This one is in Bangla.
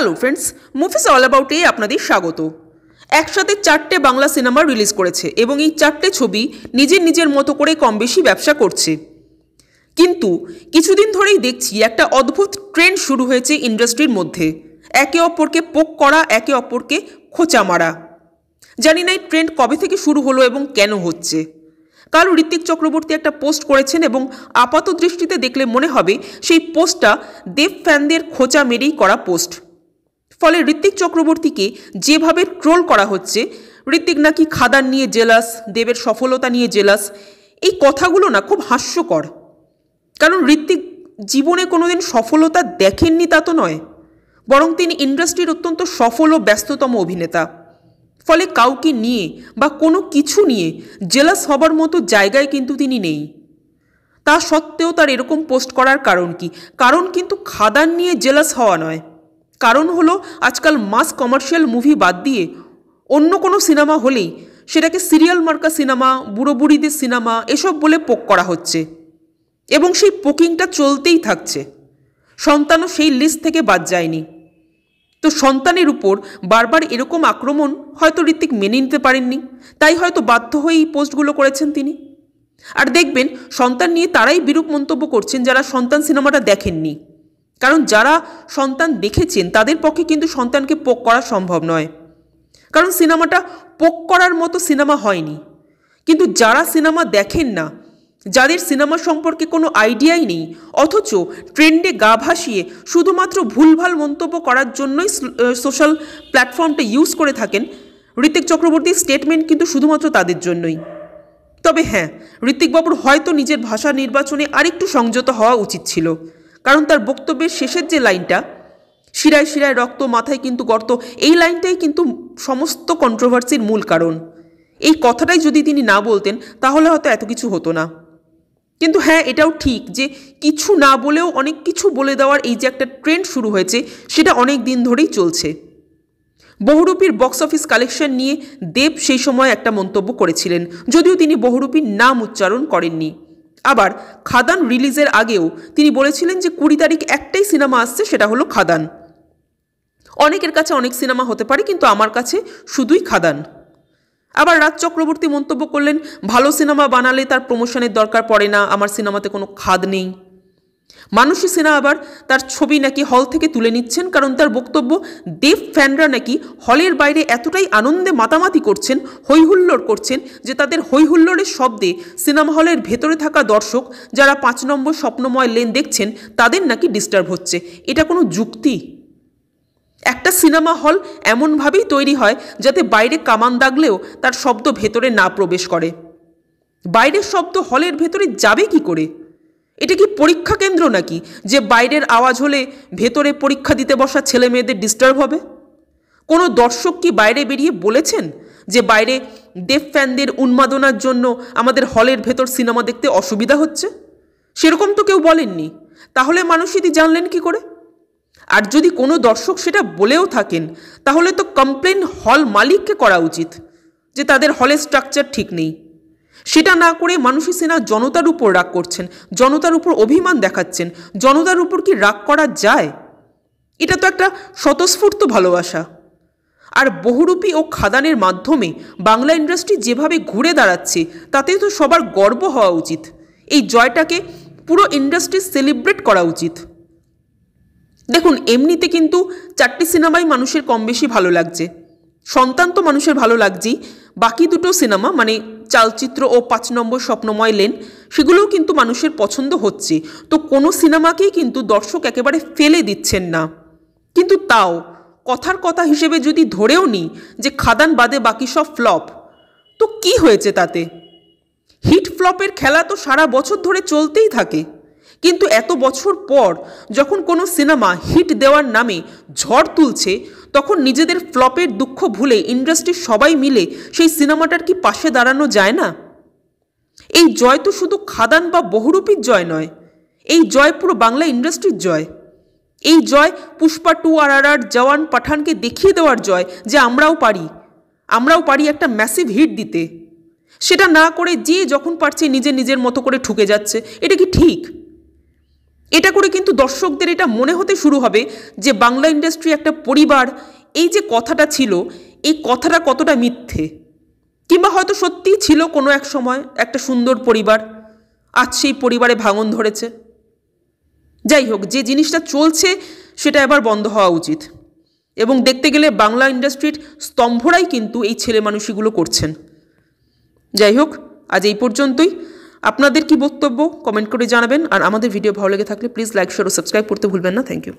হ্যালো ফ্রেন্ডস, মুভিজ অল অ্যাবাউটে আপনাদের স্বাগত। একসাথে 4টে বাংলা সিনেমা রিলিজ করেছে এবং এই 4টে ছবি নিজের নিজের মতো করে কম বেশি ব্যবসা করছে। কিন্তু কিছুদিন ধরেই দেখছি একটা অদ্ভুত ট্রেন্ড শুরু হয়েছে ইন্ডাস্ট্রির মধ্যে, একে অপরকে পোক করা, একে অপরকে খোঁচা মারা। জানি না এই ট্রেন্ড কবে থেকে শুরু হলো এবং কেন হচ্ছে। কাল ঋত্বিক চক্রবর্তী একটা পোস্ট করেছেন এবং আপাত দৃষ্টিতে দেখলে মনে হবে সেই পোস্টটা দেব ফ্যানদের খোঁচা মেরেই করা পোস্ট। ফলে ঋত্বিক চক্রবর্তীকে যেভাবে ট্রোল করা হচ্ছে, ঋত্বিক নাকি খাদান নিয়ে জেলাস, দেবের সফলতা নিয়ে জেলাস, এই কথাগুলো না খুব হাস্যকর। কারণ ঋত্বিক জীবনে কোনোদিন সফলতা দেখেননি তা তো নয়, বরং তিনি ইন্ডাস্ট্রির অত্যন্ত সফল ও ব্যস্ততম অভিনেতা। ফলে কাউকে নিয়ে বা কোনো কিছু নিয়ে জেলাস হবার মতো জায়গায় কিন্তু তিনি নেই। তা সত্ত্বেও তার এরকম পোস্ট করার কারণ কি? কারণ কিন্তু খাদান নিয়ে জেলাস হওয়া নয়, কারণ হলো আজকাল মাস কমার্শিয়াল মুভি বাদ দিয়ে অন্য কোনো সিনেমা হলেই সেটাকে সিরিয়াল মার্কা সিনেমা, বুড়ো বুড়িদের সিনেমা এসব বলে পোক করা হচ্ছে এবং সেই পোকিংটা চলতেই থাকছে। সন্তানও সেই লিস্ট থেকে বাদ যায়নি। তো সন্তানের উপর বারবার এরকম আক্রমণ হয়তো ঋত্বিক মেনে নিতে পারেননি, তাই হয়তো বাধ্য হয়ে এই পোস্টগুলো করেছেন তিনি। আর দেখবেন সন্তান নিয়ে তারাই বিরূপ মন্তব্য করছেন যারা সন্তান সিনেমাটা দেখেননি, কারণ যারা সন্তান দেখেছেন তাদের পক্ষে কিন্তু সন্তানকে পোক করা সম্ভব নয়, কারণ সিনেমাটা পোক করার মতো সিনেমা হয়নি। কিন্তু যারা সিনেমা দেখেন না, যাদের সিনেমা সম্পর্কে কোনো আইডিয়াই নেই, অথচ ট্রেন্ডে গা ভাসিয়ে শুধুমাত্র ভুলভাল মন্তব্য করার জন্যই সোশ্যাল প্ল্যাটফর্মটা ইউজ করে থাকেন, ঋত্বিক চক্রবর্তীর স্টেটমেন্ট কিন্তু শুধুমাত্র তাদের জন্যই। তবে হ্যাঁ, ঋত্বিকবাবুর হয়তো নিজের ভাষা নির্বাচনে আরেকটু সংযত হওয়া উচিত ছিল, কারণ তার বক্তব্যের শেষের যে লাইনটা, শিরায় শিরায় রক্ত মাথায় কিন্তু গর্ত, এই লাইনটাই কিন্তু সমস্ত কন্ট্রোভার্সির মূল কারণ। এই কথাটাই যদি তিনি না বলতেন তাহলে হয়তো এত কিছু হতো না। কিন্তু হ্যাঁ, এটাও ঠিক যে কিছু না বলেও অনেক কিছু বলে দেওয়ার এই যে একটা ট্রেন্ড শুরু হয়েছে, সেটা অনেক দিন ধরেই চলছে। বহুরূপীর বক্স অফিস কালেকশন নিয়ে দেব সেই সময় একটা মন্তব্য করেছিলেন, যদিও তিনি বহুরূপীর নাম উচ্চারণ করেননি। আবার খাদান রিলিজের আগেও তিনি বলেছিলেন যে 20 তারিখ একটাই সিনেমা আসছে, সেটা হলো খাদান। অনেকের কাছে অনেক সিনেমা হতে পারে, কিন্তু আমার কাছে শুধুই খাদান। আবার রাজ চক্রবর্তী মন্তব্য করলেন, ভালো সিনেমা বানালে তার প্রমোশনের দরকার পড়ে না, আমার সিনেমাতে কোনো খাদ নেই। মানুষী সিনহা আবার তার ছবি নাকি হল থেকে তুলে নিচ্ছেন, কারণ তার বক্তব্য দেব ফ্যানরা নাকি হলের বাইরে এতটাই আনন্দে মাতামাতি করছেন, হৈহুল্লোড় করছেন, যে তাদের হৈহুল্লোড়ের শব্দে সিনেমা হলের ভেতরে থাকা দর্শক যারা 5 নম্বর স্বপ্নময় লেন দেখছেন তাদের নাকি ডিস্টার্ব হচ্ছে। এটা কোনো যুক্তি? একটা সিনেমা হল এমনভাবেই তৈরি হয় যাতে বাইরে কামান দাগলেও তার শব্দ ভেতরে না প্রবেশ করে। বাইরের শব্দ হলের ভেতরে যাবে কি করে? এটা কি পরীক্ষা কেন্দ্র নাকি যে বাইরের আওয়াজ হলে ভেতরে পরীক্ষা দিতে বসা ছেলে মেয়েদের ডিস্টার্ব হবে? কোনো দর্শক কি বাইরে বেরিয়ে বলেছেন যে বাইরে দেব ফ্যানদের উন্মাদনার জন্য আমাদের হলের ভেতর সিনেমা দেখতে অসুবিধা হচ্ছে? সেরকম তো কেউ বলেননি। তাহলে মানুষ এটি জানলেন কি করে? আর যদি কোনো দর্শক সেটা বলেও থাকেন, তাহলে তো কমপ্লেন হল মালিককে করা উচিত যে তাদের হলের স্ট্রাকচার ঠিক নেই। সেটা না করে মানুষী সিনহা জনতার উপর রাগ করছেন, জনতার উপর অভিমান দেখাচ্ছেন। জনতার উপর কি রাগ করা যায়? এটা তো একটা স্বতঃস্ফূর্ত ভালোবাসা। আর বহুরূপী ও খাদানের মাধ্যমে বাংলা ইন্ডাস্ট্রি যেভাবে ঘুরে দাঁড়াচ্ছে, তাতে তো সবার গর্ব হওয়া উচিত। এই জয়টাকে পুরো ইন্ডাস্ট্রি সেলিব্রেট করা উচিত। দেখুন, এমনিতে কিন্তু 4টে সিনেমাই মানুষের কম বেশি ভালো লাগছে। সন্তান তো মানুষের ভালো লাগছেই, বাকি দুটো সিনেমা মানে চালচিত্র ও 5 নম্বর স্বপ্নময় লেন, সেগুলোও কিন্তু মানুষের পছন্দ হচ্ছে। তো কোনো সিনেমাকেই কিন্তু দর্শক একেবারে ফেলে দিচ্ছেন না। কিন্তু তাও কথার কথা হিসেবে যদি ধরেও নিই যে খাদান বাদে বাকি সব ফ্লপ, তো কি হয়েছে তাতে? হিট ফ্লপের খেলা তো সারা বছর ধরে চলতেই থাকে। কিন্তু এত বছর পর যখন কোনো সিনেমা হিট দেওয়ার নামে ঝড় তুলছে, তখন নিজেদের ফ্লপের দুঃখ ভুলে ইন্ডাস্ট্রির সবাই মিলে সেই সিনেমাটার কি পাশে দাঁড়ানো যায় না? এই জয় তো শুধু খাদান বা বহুরূপীর জয় নয়, এই জয় পুরো বাংলা ইন্ডাস্ট্রির জয়। এই জয় পুষ্পা 2, RRR, জওয়ান, পাঠানকে দেখিয়ে দেওয়ার জয় যে আমরাও পারি একটা ম্যাসিভ হিট দিতে। সেটা না করে যে যখন পারছে নিজের মতো করে ঠুকে যাচ্ছে, এটা কি ঠিক? এটা করে কিন্তু দর্শকদের এটা মনে হতে শুরু হবে যে বাংলা ইন্ডাস্ট্রি একটা পরিবার, এই যে কথাটা ছিল এই কথাটা কতটা মিথ্যে, কিংবা হয়তো সত্যিই ছিল কোনো এক সময় একটা সুন্দর পরিবার, আজ সেই পরিবারে ভাঙন ধরেছে। যাই হোক, যে জিনিসটা চলছে সেটা এবার বন্ধ হওয়া উচিত। এবং দেখতে গেলে বাংলা ইন্ডাস্ট্রির স্তম্ভরাই কিন্তু এই ছেলে মানুষগুলো করছেন। যাই হোক, আজ এই পর্যন্তই। আপনাদের কি বক্তব্য কমেন্ট করে জানাবেন। আর আমাদের ভিডিও ভালো লেগে থাকলে প্লিজ লাইক, শেয়ার ও সাবস্ক্রাইব করতে ভুলবেন না। Thank you.